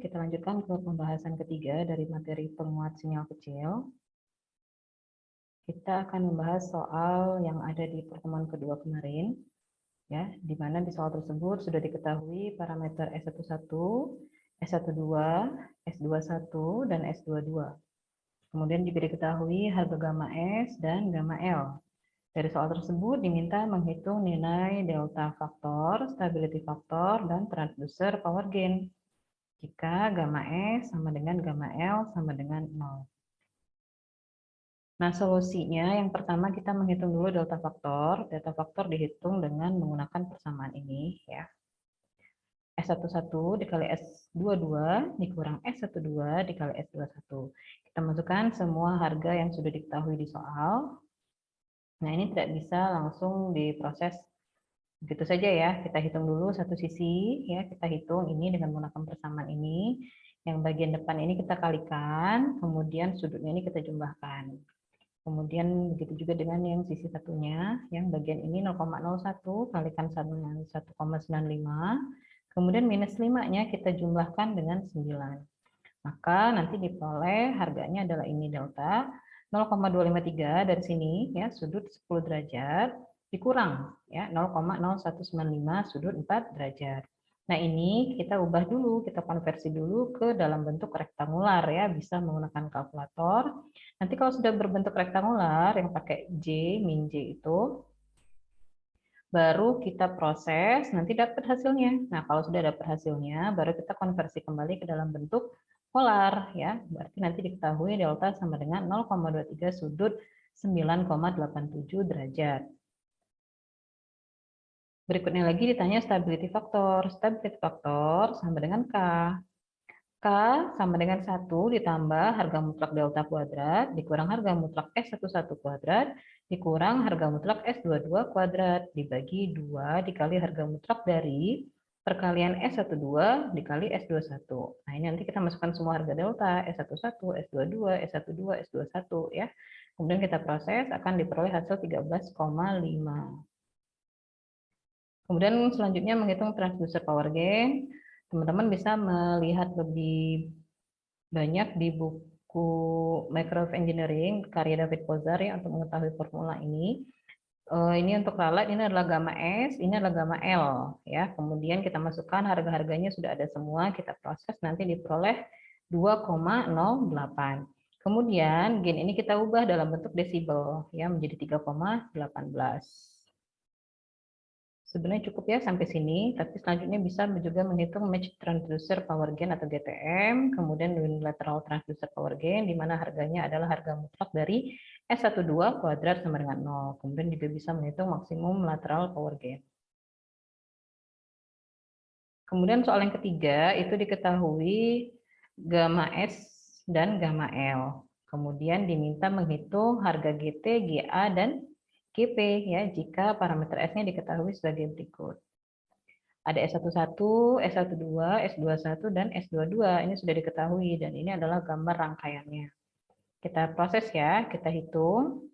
kita lanjutkan ke pembahasan ketiga dari materi penguat sinyal kecil. Kita akan membahas soal yang ada di pertemuan kedua kemarin, ya, di mana di soal tersebut sudah diketahui parameter S11, S12, S21, dan S22. Kemudian juga diketahui harga gamma S dan gamma L. Dari soal tersebut diminta menghitung nilai delta faktor, stability faktor, dan transducer power gain jika gamma S sama dengan gamma L sama dengan 0. Nah, solusinya yang pertama kita menghitung dulu delta faktor. Delta faktor dihitung dengan menggunakan persamaan ini, ya. S11 dikali S22 dikurang S12 dikali S21. Kita masukkan semua harga yang sudah diketahui di soal. Nah, ini tidak bisa langsung diproses begitu saja ya. Kita hitung dulu satu sisi, ya. Kita hitung ini dengan menggunakan persamaan ini. Yang bagian depan ini kita kalikan, kemudian sudutnya ini kita jumlahkan. Kemudian begitu juga dengan yang sisi satunya, yang bagian ini 0,01 kalikan dengan 1,95. Kemudian minus 5-nya kita jumlahkan dengan 9. Maka nanti diperoleh harganya adalah ini delta 0,253 dari sini, ya, sudut 10 derajat dikurang, ya, 0,0195 sudut 4 derajat. Nah, ini kita ubah dulu, kita konversi dulu ke dalam bentuk rektangular, ya, bisa menggunakan kalkulator. Nanti kalau sudah berbentuk rektangular yang pakai J, min J itu, baru kita proses, nanti dapat hasilnya. Nah, kalau sudah dapat hasilnya, baru kita konversi kembali ke dalam bentuk polar, ya. Berarti nanti diketahui delta sama dengan 0,23 sudut 9,87 derajat. Berikutnya lagi ditanya stability factor. Stability factor sama dengan K. K sama dengan 1 ditambah harga mutlak delta kuadrat dikurang harga mutlak S11 kuadrat dikurang harga mutlak S22 kuadrat dibagi 2 dikali harga mutlak dari perkalian S12 dikali S21. Nah, ini nanti kita masukkan semua harga delta S11, S22, S12, S21, ya. Kemudian kita proses akan diperoleh hasil 13,5. Kemudian selanjutnya menghitung transducer power gain. Teman-teman bisa melihat lebih banyak di buku Microwave Engineering karya David Pozar, ya, untuk mengetahui formula ini. Ini untuk ralat ini adalah gamma S, ini adalah gamma L, ya. Kemudian kita masukkan harga-harganya sudah ada semua, kita proses nanti diperoleh 2,08. Kemudian gain ini kita ubah dalam bentuk desibel, ya, menjadi 3,18. Sebenarnya cukup ya sampai sini, tapi selanjutnya bisa juga menghitung match transducer power gain atau GTM, kemudian unilateral transducer power gain, di mana harganya adalah harga mutlak dari S12 kuadrat sama dengan 0. Kemudian juga bisa menghitung maksimum lateral power gain. Kemudian soal yang ketiga, itu diketahui gamma S dan gamma L. Kemudian diminta menghitung harga GT, GA, dan GP, ya, jika parameter S-nya diketahui sebagai berikut. Ada S11, S12, S21, dan S22. Ini sudah diketahui, dan ini adalah gambar rangkaiannya. Kita proses ya, kita hitung.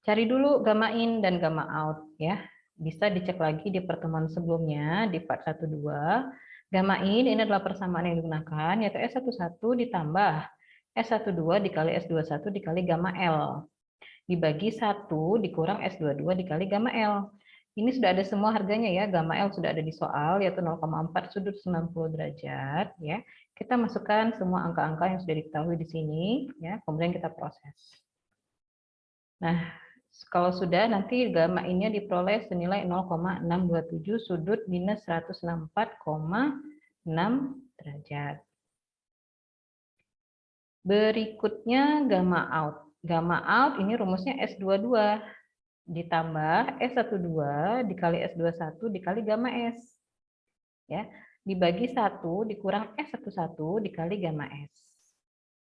Cari dulu gamma in dan gamma out, ya. Bisa dicek lagi di pertemuan sebelumnya, di part 1-2. Gamma in ini adalah persamaan yang digunakan, yaitu S11 ditambah S12 dikali S21 dikali gamma L. Dibagi 1 dikurang S22 dikali gamma L. Ini sudah ada semua harganya ya, gamma L sudah ada di soal, yaitu 0,4 sudut 90 derajat, ya. Kita masukkan semua angka-angka yang sudah diketahui di sini, ya, kemudian kita proses. Nah, kalau sudah, nanti gamma ini diperoleh senilai 0,627 sudut minus 164,6 derajat. Berikutnya gamma out. Gamma out ini rumusnya S22 ditambah S12 dikali S21 dikali gamma S. Ya, dibagi 1 dikurang S11 dikali gamma S.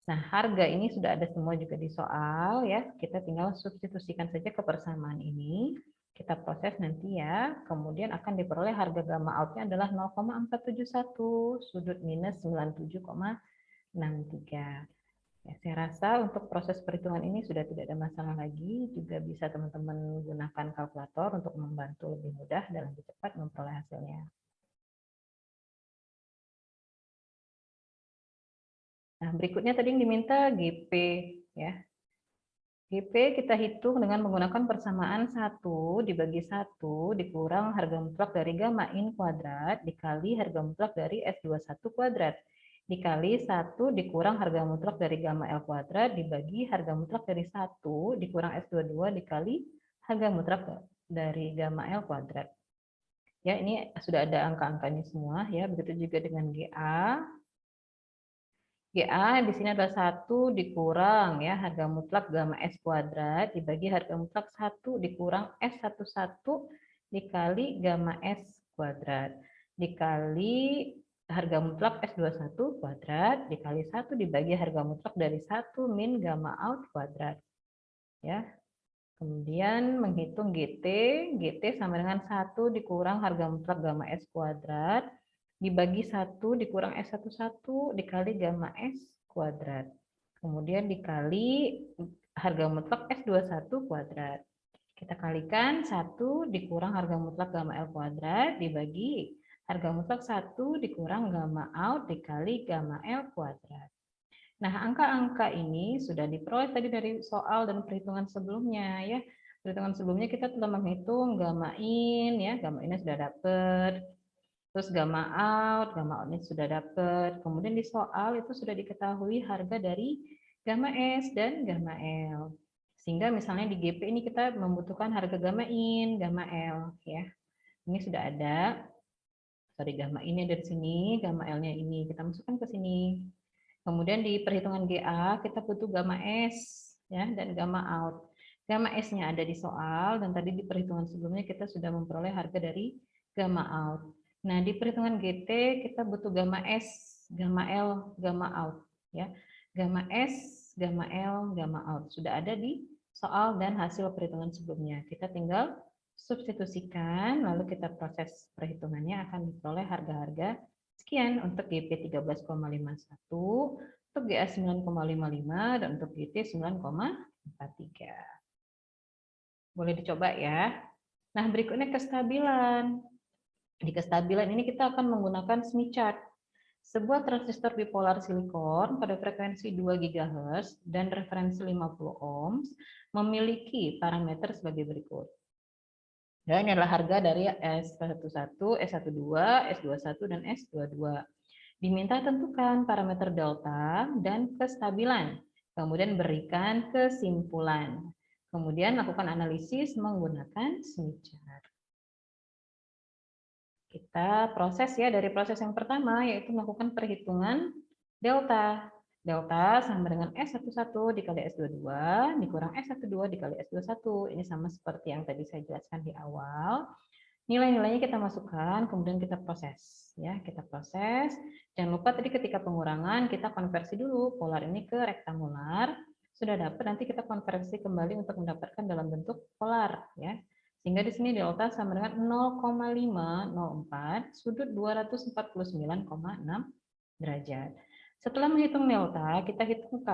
Nah, harga ini sudah ada semua juga di soal, ya. Kita tinggal substitusikan saja ke persamaan ini. Kita proses nanti ya. Kemudian akan diperoleh harga gamma out-nya adalah 0,471 sudut minus 97,63. Ya, saya rasa untuk proses perhitungan ini sudah tidak ada masalah lagi. Juga bisa teman-teman gunakan kalkulator untuk membantu lebih mudah dan lebih cepat memperoleh hasilnya. Nah, berikutnya tadi yang diminta GP ya. GP kita hitung dengan menggunakan persamaan 1 dibagi 1 dikurang harga mutlak dari gamma in kuadrat dikali harga mutlak dari S21 kuadrat dikali 1 dikurang harga mutlak dari gamma L kuadrat dibagi harga mutlak dari 1 dikurang S22 dikali harga mutlak dari gamma L kuadrat. Ya, ini sudah ada angka-angkanya semua ya. Begitu juga dengan GA. GA di sini adalah 1 dikurang ya harga mutlak gamma S kuadrat dibagi harga mutlak 1 dikurang S11 dikali gamma S kuadrat dikali harga mutlak S21 kuadrat dikali 1 dibagi harga mutlak dari 1 min gamma out kuadrat ya. Kemudian menghitung GT, GT sama dengan 1 dikurang harga mutlak gamma S kuadrat dibagi 1 dikurang S11 dikali gamma S kuadrat. Kemudian dikali harga mutlak S21 kuadrat. Kita kalikan 1 dikurang harga mutlak gamma L kuadrat dibagi harga mutlak 1 dikurang gamma out dikali gamma L kuadrat. Nah, angka-angka ini sudah diperoleh tadi dari soal dan perhitungan sebelumnya ya. Perhitungan sebelumnya kita telah menghitung gamma in ya, gamma in sudah dapat. Terus gamma out ini sudah dapat. Kemudian di soal itu sudah diketahui harga dari gamma S dan gamma L. Sehingga misalnya di GP ini kita membutuhkan harga gamma in, gamma L ya. Ini sudah ada. Sorry, gamma in dari sini, gamma L-nya ini kita masukkan ke sini. Kemudian di perhitungan GA kita butuh gamma S ya dan gamma out. Gamma S-nya ada di soal dan tadi di perhitungan sebelumnya kita sudah memperoleh harga dari gamma out. Nah, di perhitungan GT kita butuh gamma S, gamma L, gamma out ya. Gamma S, gamma L, gamma out sudah ada di soal dan hasil perhitungan sebelumnya. Kita tinggal substitusikan lalu kita proses perhitungannya akan diperoleh harga-harga sekian untuk GP 13,51, untuk GA 9,55, dan untuk GT 9,43. Boleh dicoba ya. Nah, berikutnya kestabilan. Di kestabilan ini kita akan menggunakan Smith chart. Sebuah transistor bipolar silikon pada frekuensi 2 GHz dan referensi 50 ohms memiliki parameter sebagai berikut. Dan ini adalah harga dari S11, S12, S21, dan S22. Diminta tentukan parameter delta dan kestabilan. Kemudian berikan kesimpulan. Kemudian lakukan analisis menggunakan Smith chart. Kita proses ya, dari proses yang pertama yaitu melakukan perhitungan delta. Delta sama dengan S11 dikali S22 dikurang S12 dikali S21. Ini sama seperti yang tadi saya jelaskan di awal. Nilai-nilainya kita masukkan, kemudian kita proses. Ya, kita proses. Jangan lupa tadi ketika pengurangan kita konversi dulu polar ini ke rektangular. Sudah dapat, nanti kita konversi kembali untuk mendapatkan dalam bentuk polar. Ya. Sehingga di sini delta sama dengan 0,504 sudut 249,6 derajat. Setelah menghitung delta, kita hitung K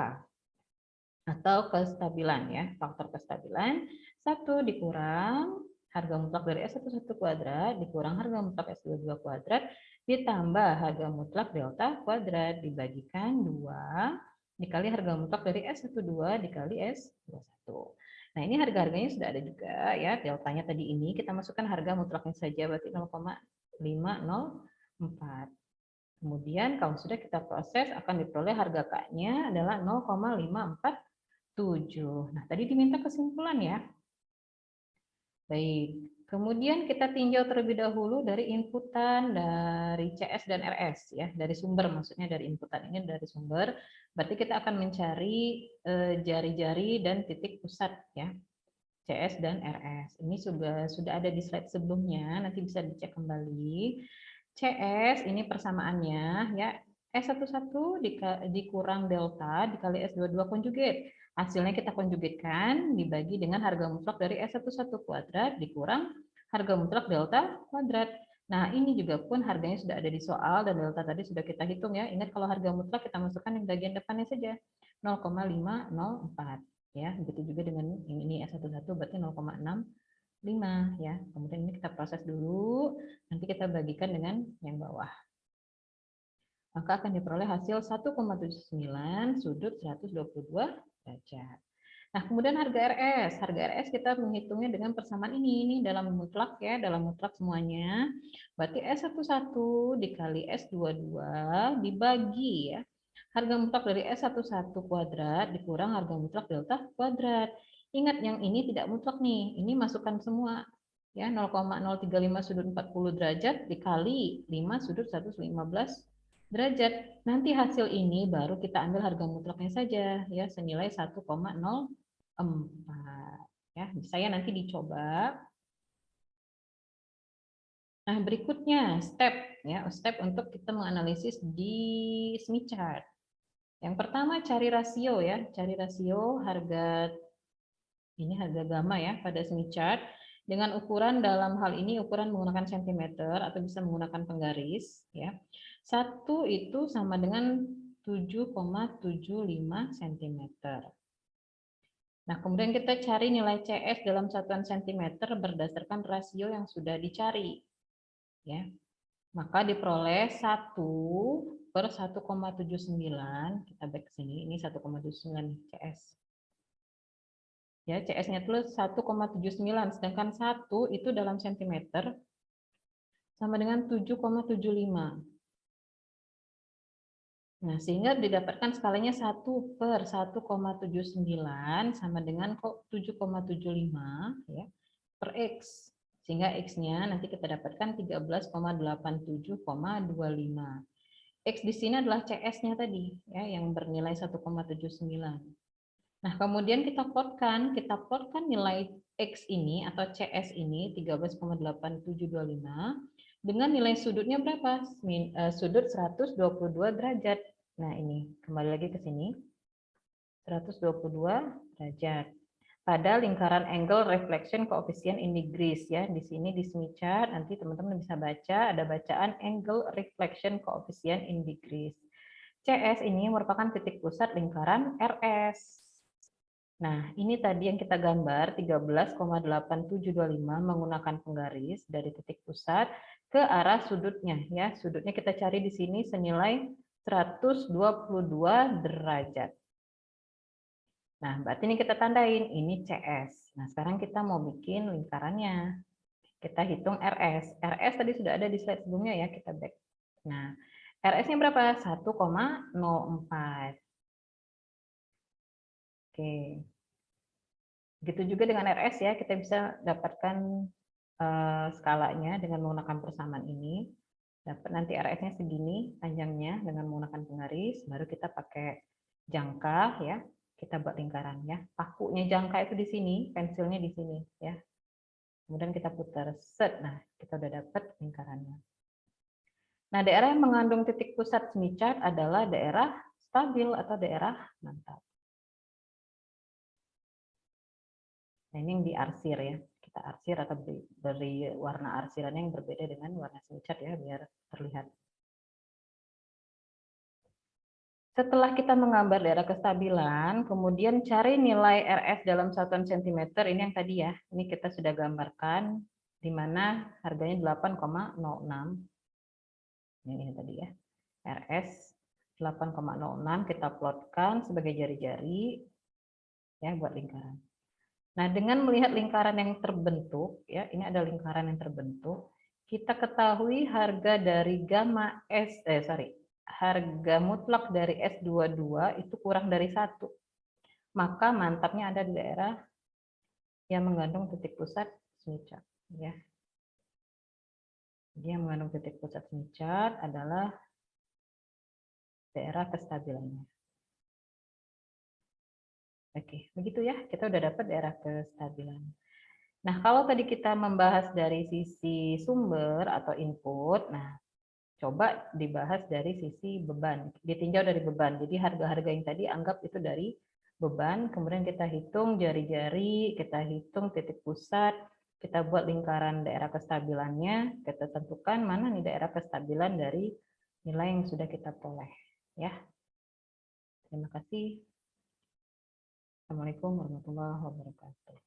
atau kestabilan ya, faktor kestabilan 1 dikurang harga mutlak dari S11 kuadrat dikurang harga mutlak S22 kuadrat ditambah harga mutlak delta kuadrat dibagikan 2 dikali harga mutlak dari S12 dikali S21. Nah, ini harga-harganya sudah ada juga ya, deltanya tadi ini kita masukkan harga mutlaknya saja berarti 0,504. Kemudian kalau sudah kita proses akan diperoleh harga K-nya adalah 0,547. Nah, tadi diminta kesimpulan ya. Baik, kemudian kita tinjau terlebih dahulu dari inputan dari CS dan RS ya, dari sumber maksudnya dari inputan ini dari sumber. Berarti kita akan mencari jari-jari dan titik pusat ya. CS dan RS. Ini sudah ada di slide sebelumnya, nanti bisa dicek kembali. CS ini persamaannya ya S11 dikurang delta dikali S22 konjugat. Hasilnya kita konjugatkan dibagi dengan harga mutlak dari S11 kuadrat dikurang harga mutlak delta kuadrat. Nah, ini juga pun harganya sudah ada di soal dan delta tadi sudah kita hitung ya. Ingat kalau harga mutlak kita masukkan yang bagian depannya saja 0,504 ya. Begitu juga dengan ini S11 berarti 0,65 ya. Kemudian ini kita proses dulu, nanti kita bagikan dengan yang bawah. maka akan diperoleh hasil 1,79 sudut 122 derajat. Nah, kemudian harga RS. Harga RS kita menghitungnya dengan persamaan ini dalam mutlak ya, dalam mutlak semuanya. Berarti S11 dikali S22 dibagi ya. Harga mutlak dari S11 kuadrat dikurang harga mutlak delta kuadrat. Ingat yang ini tidak mutlak nih, ini masukkan semua. Ya, 0,035 sudut 40 derajat dikali 5 sudut 115 derajat. Nanti hasil ini baru kita ambil harga mutlaknya saja ya, senilai 1,0 4 ya, saya nanti dicoba. Nah, berikutnya step untuk kita menganalisis di Smith chart. Yang pertama cari rasio ya, cari rasio harga gamma ya pada Smith chart dengan ukuran dalam hal ini ukuran menggunakan sentimeter atau bisa menggunakan penggaris ya. 1 itu sama dengan 7,75 cm. Nah, kemudian kita cari nilai CS dalam satuan sentimeter berdasarkan rasio yang sudah dicari. Ya. Maka diperoleh 1/1,79. Kita back ke sini, ini 1,79 CS. Ya, CS-nya itu 1,79, sedangkan 1 itu dalam sentimeter sama dengan 7,75. Nah, sehingga didapatkan skalanya 1/1,79 sama dengan 7,75 ya, per X. Sehingga X-nya nanti kita dapatkan 13,87,25. X di sini adalah CS-nya tadi ya, yang bernilai 1,79. Nah, kemudian kita plotkan nilai X ini atau CS ini 13,8725 dengan nilai sudutnya berapa? Sudut 122 derajat. Nah, ini kembali lagi ke sini. 122 derajat. Pada lingkaran angle reflection coefficient in degrees ya. Di sini di Smith chart nanti teman-teman bisa baca ada bacaan angle reflection coefficient in degrees. CS ini merupakan titik pusat lingkaran RS. Nah, ini tadi yang kita gambar 13,8725 menggunakan penggaris dari titik pusat ke arah sudutnya ya. Sudutnya kita cari di sini senilai 122 derajat. Nah, berarti ini kita tandain ini CS. Nah, sekarang kita mau bikin lingkarannya. Kita hitung RS. RS tadi sudah ada di slide sebelumnya ya, kita back. Nah, RS-nya berapa? 1,04. Oke. Begitu juga dengan RS ya, kita bisa dapatkan skalanya dengan menggunakan persamaan ini. Dapat nanti RS-nya segini panjangnya dengan menggunakan penggaris, baru kita pakai jangka ya, kita buat lingkaran ya. Pakunya jangka itu di sini, pensilnya di sini ya. Kemudian kita putar set, nah kita udah dapat lingkarannya. Nah, daerah yang mengandung titik pusat Smith chart adalah daerah stabil atau daerah mantap. Nah, ini yang diarsir ya. Kita arsir atau beri warna arsirannya yang berbeda dengan warna Smith chart ya, biar terlihat. Setelah kita menggambar daerah kestabilan, kemudian cari nilai RS dalam satuan sentimeter, ini yang tadi ya, ini kita sudah gambarkan, di mana harganya 8,06. Ini tadi ya, RS 8,06 kita plotkan sebagai jari-jari, ya buat lingkaran. Nah, dengan melihat lingkaran yang terbentuk, ya ini ada lingkaran yang terbentuk, kita ketahui harga dari gamma harga mutlak dari S22 itu kurang dari 1. Maka mantapnya ada di daerah yang mengandung titik pusat Smith chart. Ya. Jadi yang mengandung titik pusat Smith chart adalah daerah kestabilannya. Oke, begitu ya. Kita udah dapat daerah kestabilan. Nah, kalau tadi kita membahas dari sisi sumber atau input, nah coba dibahas dari sisi beban, ditinjau dari beban. Jadi harga-harga yang tadi anggap itu dari beban, kemudian kita hitung jari-jari, kita hitung titik pusat, kita buat lingkaran daerah kestabilannya, kita tentukan mana nih daerah kestabilan dari nilai yang sudah kita peroleh. Ya, terima kasih. Assalamualaikum warahmatullahi wabarakatuh.